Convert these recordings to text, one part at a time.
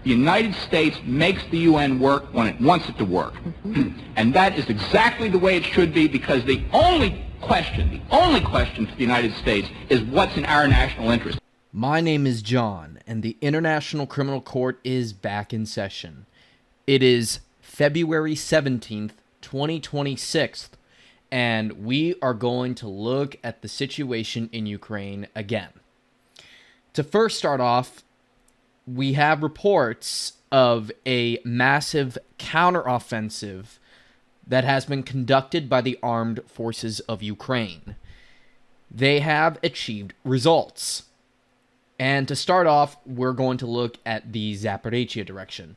The United States makes the UN work when it wants it to work. And that is exactly the way it should be, because the only question for the United States is what's in our national interest. My name is John, and the International Criminal Court is back in session. It is February 17th, 2026, and we are going to look at the situation in Ukraine again. To first start off, we have reports of a massive counteroffensive that has been conducted by the armed forces of Ukraine. They have achieved results. And to start off, we're going to look at the Zaporizhzhia direction.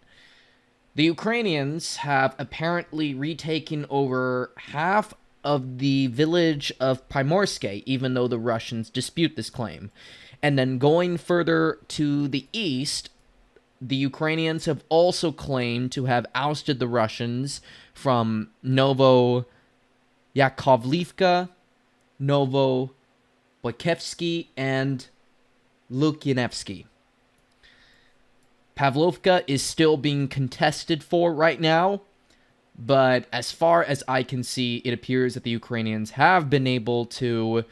The Ukrainians have apparently retaken over half of the village of Primorske, even though the Russians dispute this claim. And then going further to the east, the Ukrainians have also claimed to have ousted the Russians from Novo-Yakovlivka, Novo-Boykivsky, and Lukyanevsky. Pavlovka is still being contested for right now, but as far as I can see, it appears that the Ukrainians have been able to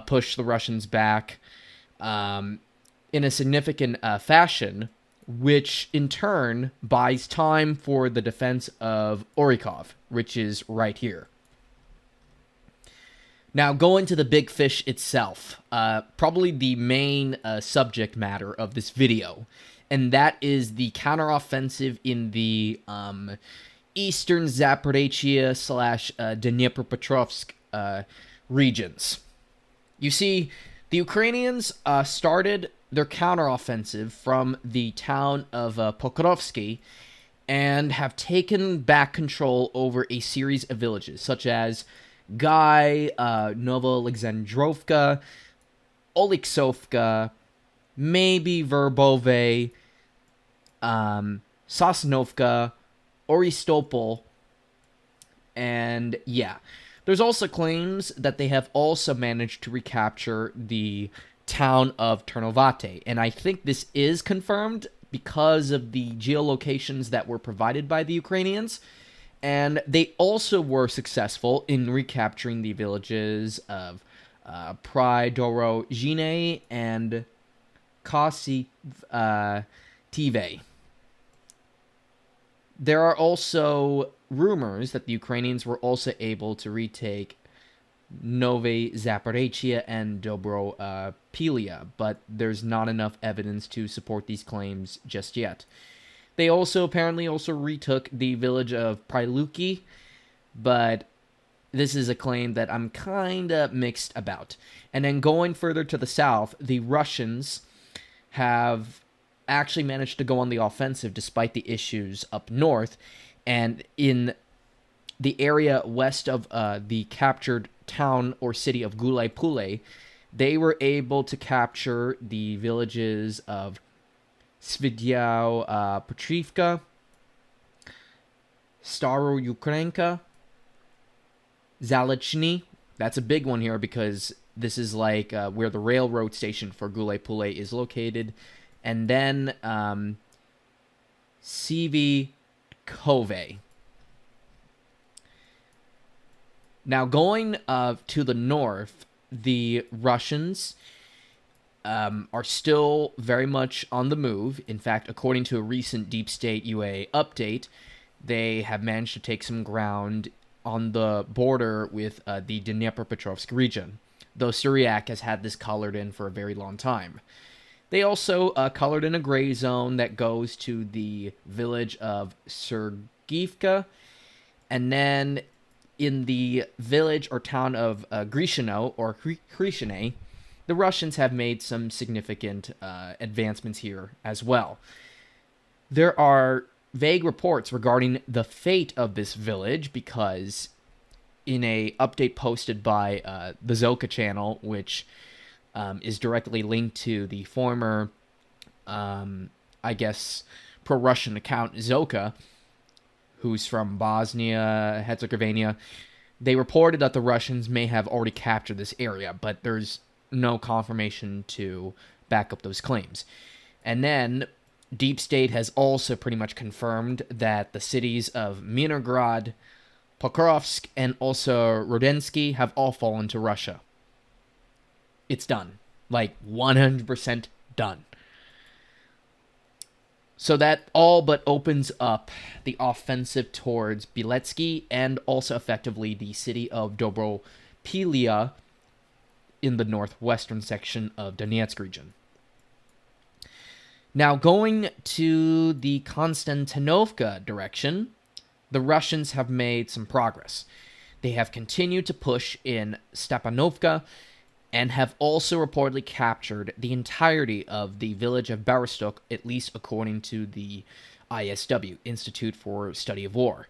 push the Russians back in a significant fashion, which in turn buys time for the defense of Orikov, which is right here. Now, going to the big fish itself, probably the main subject matter of this video, and that is the counteroffensive in the eastern Zaporizhzhia / Dnepropetrovsk regions. You see, the Ukrainians started their counteroffensive from the town of Pokrovsky and have taken back control over a series of villages, such as Guy, Novoalexandrovka, Oliksovka, maybe Verbove, Sosnovka, Oristopol, and yeah. There's also claims that they have also managed to recapture the town of Ternovate, and I think this is confirmed because of the geolocations that were provided by the Ukrainians, and they also were successful in recapturing the villages of Pridorozhine and Kositive. There are also rumors that the Ukrainians were also able to retake Nove Zaporizhzhia and Dobropilia, but there's not enough evidence to support these claims just yet. They also apparently retook the village of Pryluki, but this is a claim that I'm kind of mixed about. And then going further to the south, the Russians have actually managed to go on the offensive despite the issues up north, and in the area west of the captured town or city of Gulay-Pulay, they were able to capture the villages of Svidyaw Petrivka, Staroukrenka, Zalechny. That's a big one here because this is like where the railroad station for Gulay-Pulay is located. And then Sivikove. Now, going to the north, the Russians are still very much on the move. In fact, according to a recent Deep State UA update, they have managed to take some ground on the border with the Dnepropetrovsk region, though Syriac has had this colored in for a very long time. They also colored in a gray zone that goes to the village of Sergivka, and then in the village or town of Grishino or Krishine, the Russians have made some significant advancements here as well. There are vague reports regarding the fate of this village because in a update posted by the Zoka channel, which is directly linked to the former, I guess, pro-Russian account Zoka, who's from Bosnia, Herzegovina, they reported that the Russians may have already captured this area, but there's no confirmation to back up those claims. And then Deep State has also pretty much confirmed that the cities of Minograd, Pokrovsk, and also Rodensky have all fallen to Russia. It's done. Like 100% done. So that all but opens up the offensive towards Bieletsky and also effectively the city of Dobropilia in the northwestern section of Donetsk region. Now, going to the Konstantinovka direction, the Russians have made some progress. They have continued to push in Stepanovka and have also reportedly captured the entirety of the village of Berostok, at least according to the ISW, Institute for Study of War.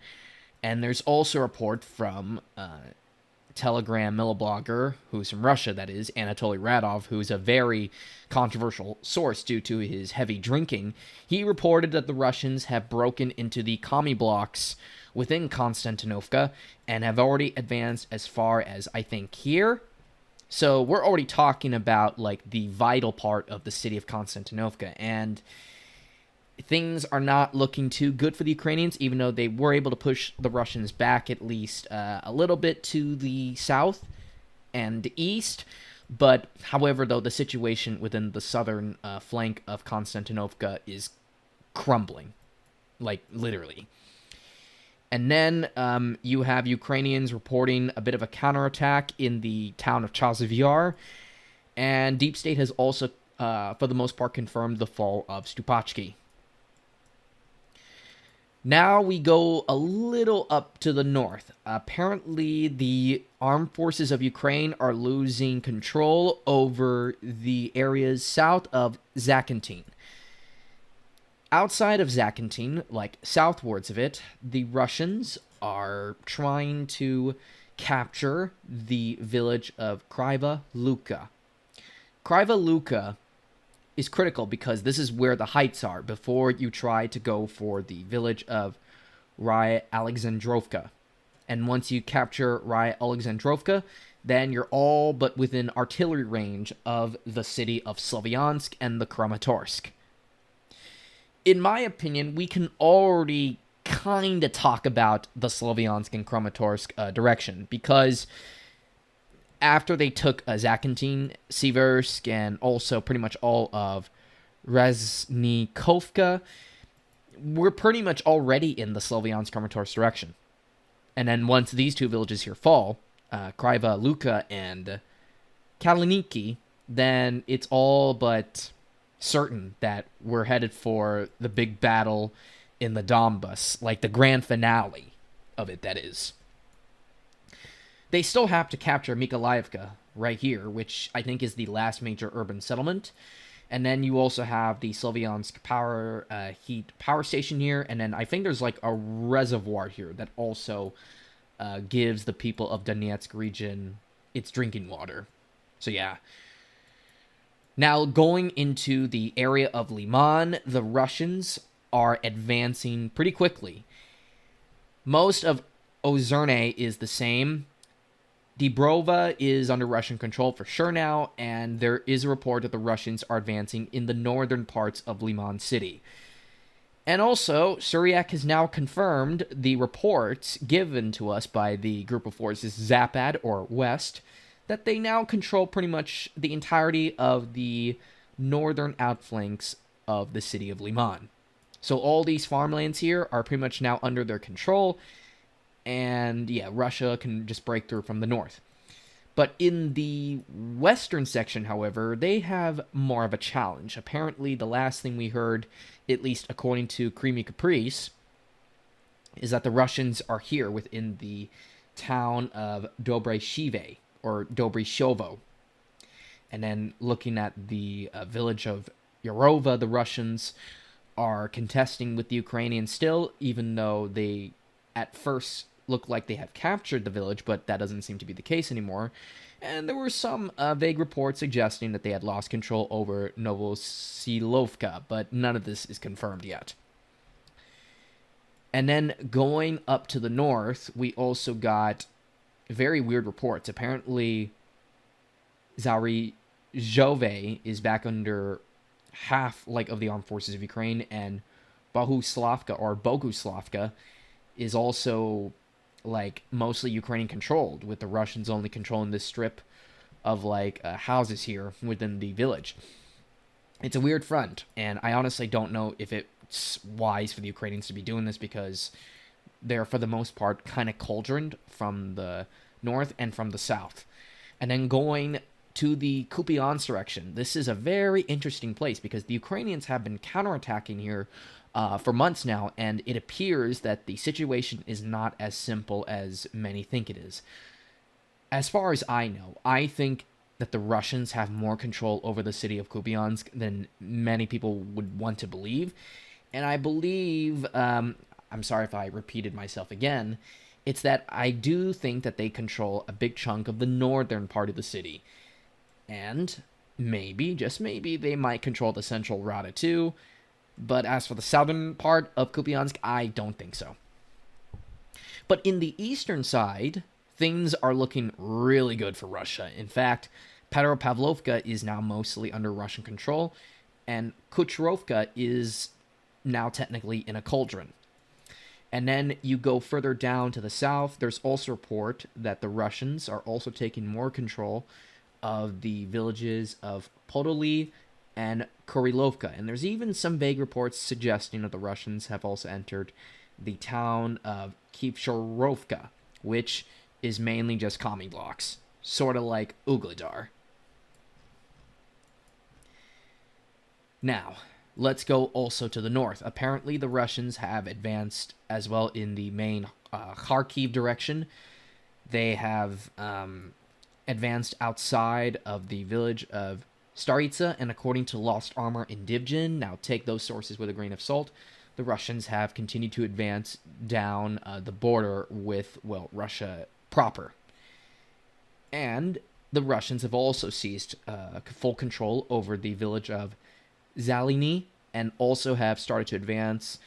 And there's also a report from Telegram milliblogger, who's from Russia, that is, Anatoly Radov, who's a very controversial source due to his heavy drinking. He reported that the Russians have broken into the commie blocks within Konstantinovka and have already advanced as far as, I think, here. So we're already talking about, like, the vital part of the city of Konstantinovka, and things are not looking too good for the Ukrainians, even though they were able to push the Russians back at least a little bit to the south and east. But, however, though, the situation within the southern flank of Konstantinovka is crumbling. Like, literally. And then you have Ukrainians reporting a bit of a counterattack in the town of Chasiv Yar. And Deep State has also, for the most part, confirmed the fall of Stupachki. Now we go a little up to the north. Apparently, the armed forces of Ukraine are losing control over the areas south of Zakyntin. Outside of Zakyntin, like southwards of it, the Russians are trying to capture the village of Kryva Luka. Kryva Luka is critical because this is where the heights are before you try to go for the village of Raya Alexandrovka. And once you capture Raya Alexandrovka, then you're all but within artillery range of the city of Slavyansk and the Kramatorsk. In my opinion, we can already kind of talk about the Slavyansk and Kramatorsk direction, because after they took Zakyntin, Siversk, and also pretty much all of Reznikovka, we're pretty much already in the Slavyansk-Kramatorsk direction. And then once these two villages here fall, Kryva Luka and Kaliniki, then it's all but certain that we're headed for the big battle in the Donbas, like the grand finale of it, that is. They still have to capture Mykolaievka right here, which I think is the last major urban settlement. And then you also have the Slavyansk heat power station here, and then I think there's like a reservoir here that also gives the people of Donetsk region its drinking water. So yeah. Now going into the area of Liman, the Russians are advancing pretty quickly. Most of Ozerne is the same. Dibrova is under Russian control for sure now, and there is a report that the Russians are advancing in the northern parts of Liman city. And also, Suryak has now confirmed the reports given to us by the group of forces Zapad, or West, that they now control pretty much the entirety of the northern outflanks of the city of Liman. So all these farmlands here are pretty much now under their control, and yeah, Russia can just break through from the north. But in the western section, however, they have more of a challenge. Apparently, the last thing we heard, at least according to Creamy Caprice, is that the Russians are here within the town of Dobryshive, or Dobryshovo. And then looking at the village of Yarova, the Russians are contesting with the Ukrainians still, even though they at first look like they have captured the village, but that doesn't seem to be the case anymore. And there were some vague reports suggesting that they had lost control over Novosilovka, but none of this is confirmed yet. And then going up to the north, we also got very weird reports. Apparently, Zarizhove is back under half like of the armed forces of Ukraine, and Bohuslavka or Boguslavka is also like mostly Ukrainian controlled, with the Russians only controlling this strip of like houses here within the village. It's a weird front, and I honestly don't know if it's wise for the Ukrainians to be doing this, because they're for the most part kind of cauldroned from the north and from the south. And then going to the Kupiansk direction, this is a very interesting place because the Ukrainians have been counterattacking here for months now, and it appears that the situation is not as simple as many think it is. As far as I know, I think that the Russians have more control over the city of Kupiansk than many people would want to believe. And I believe, I'm sorry if I repeated myself again, it's that I do think that they control a big chunk of the northern part of the city. And maybe, just maybe, they might control the central Rada too. But as for the southern part of Kupiansk, I don't think so. But in the eastern side, things are looking really good for Russia. In fact, Petropavlovka is now mostly under Russian control, and Kucherovka is now technically in a cauldron. And then you go further down to the south, there's also a report that the Russians are also taking more control of the villages of Podoli and Kurilovka. And there's even some vague reports suggesting that the Russians have also entered the town of Kipshorovka, which is mainly just commie blocks, sort of like Ugledar. Now, let's go also to the north. Apparently, the Russians have advanced as well in the main Kharkiv direction. They have advanced outside of the village of Staritsa, and according to Lost Armor in Divjin, now take those sources with a grain of salt, the Russians have continued to advance down the border with, well, Russia proper. And the Russians have also seized full control over the village of Zalini, and also have started to advance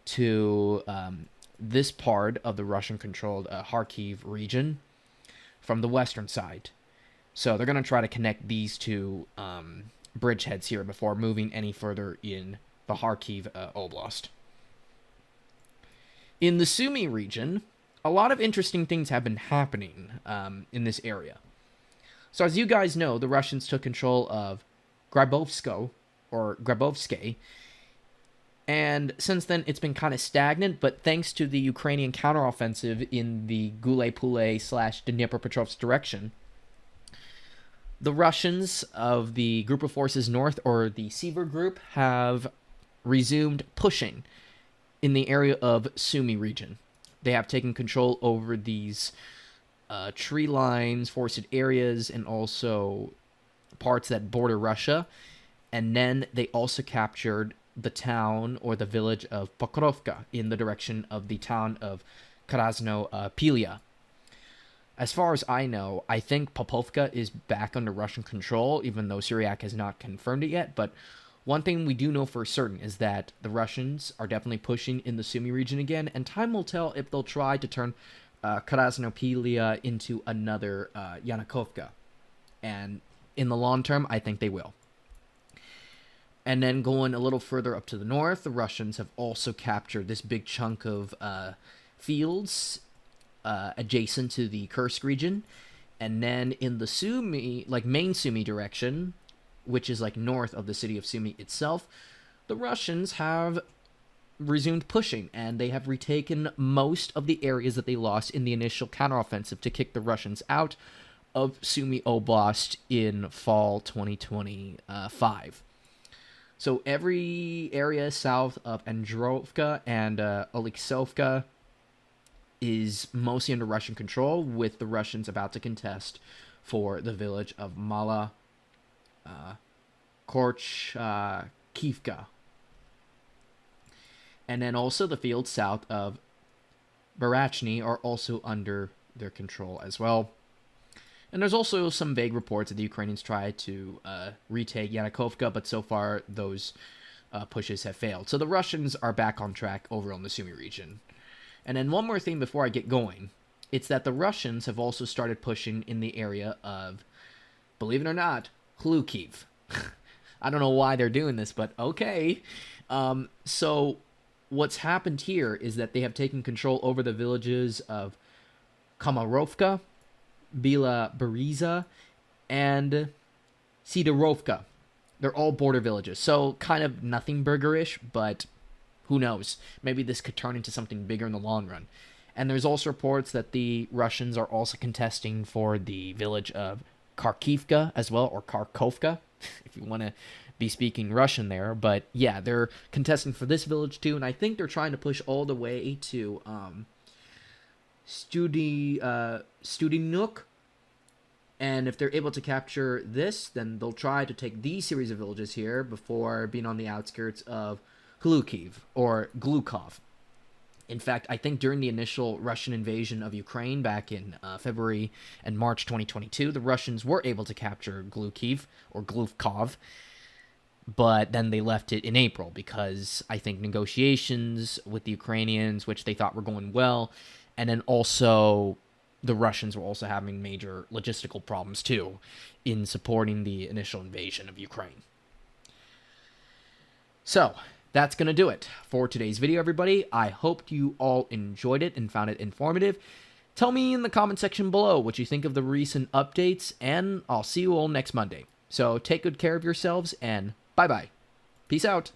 to this part of the Russian-controlled Kharkiv region from the western side. So they're going to try to connect these two bridgeheads here before moving any further in the Kharkiv Oblast. In the Sumy region, a lot of interesting things have been happening in this area. So as you guys know, the Russians took control of Grabovsko, or Grabovske, and since then it's been kind of stagnant, but thanks to the Ukrainian counteroffensive in the Gulay-Pulay/Dnepropetrovsk direction, the Russians of the Group of Forces North, or the Sever Group, have resumed pushing in the area of Sumy region. They have taken control over these tree lines, forested areas, and also parts that border Russia. And then they also captured the town or the village of Pokrovka in the direction of the town of Krasno-Pilia. As far as I know, I think Popovka is back under Russian control, even though Syriac has not confirmed it yet. But one thing we do know for certain is that the Russians are definitely pushing in the Sumy region again, and time will tell if they'll try to turn Krasno-Pilia into another Yanukovka. And in the long term, I think they will. And then going a little further up to the north, the Russians have also captured this big chunk of fields adjacent to the Kursk region. And then in the Sumy, like main Sumy direction, which is like north of the city of Sumy itself, the Russians have resumed pushing, and they have retaken most of the areas that they lost in the initial counteroffensive to kick the Russians out of Sumy Oblast in fall 2025. So every area south of Androvka and Oleksovka is mostly under Russian control, with the Russians about to contest for the village of Mala Korchkivka. And then also the fields south of Barachny are also under their control as well. And there's also some vague reports that the Ukrainians tried to retake Yanukovka, but so far those pushes have failed. So the Russians are back on track over on the Sumy region. And then one more thing before I get going, it's that the Russians have also started pushing in the area of, believe it or not, Khlukiv. I don't know why they're doing this, but okay. So what's happened here is that they have taken control over the villages of Komarovka, Bila Beriza, and Sidorovka. They're all border villages, so kind of nothing burgerish, but who knows? Maybe this could turn into something bigger in the long run. And there's also reports that the Russians are also contesting for the village of Kharkivka as well, or Kharkovka, if you want to be speaking Russian there. But yeah, they're contesting for this village too, and I think they're trying to push all the way to Studinuk. And if they're able to capture this, then they'll try to take these series of villages here before being on the outskirts of Glukiv or Glukov. In fact, I think during the initial Russian invasion of Ukraine back in February and March 2022, the Russians were able to capture Glukiv or Glukov, but then they left it in April because I think negotiations with the Ukrainians, which they thought were going well, and then also the Russians were also having major logistical problems too in supporting the initial invasion of Ukraine. So that's going to do it for today's video, everybody. I hope you all enjoyed it and found it informative. Tell me in the comment section below what you think of the recent updates, and I'll see you all next Monday. So take good care of yourselves, and bye-bye. Peace out.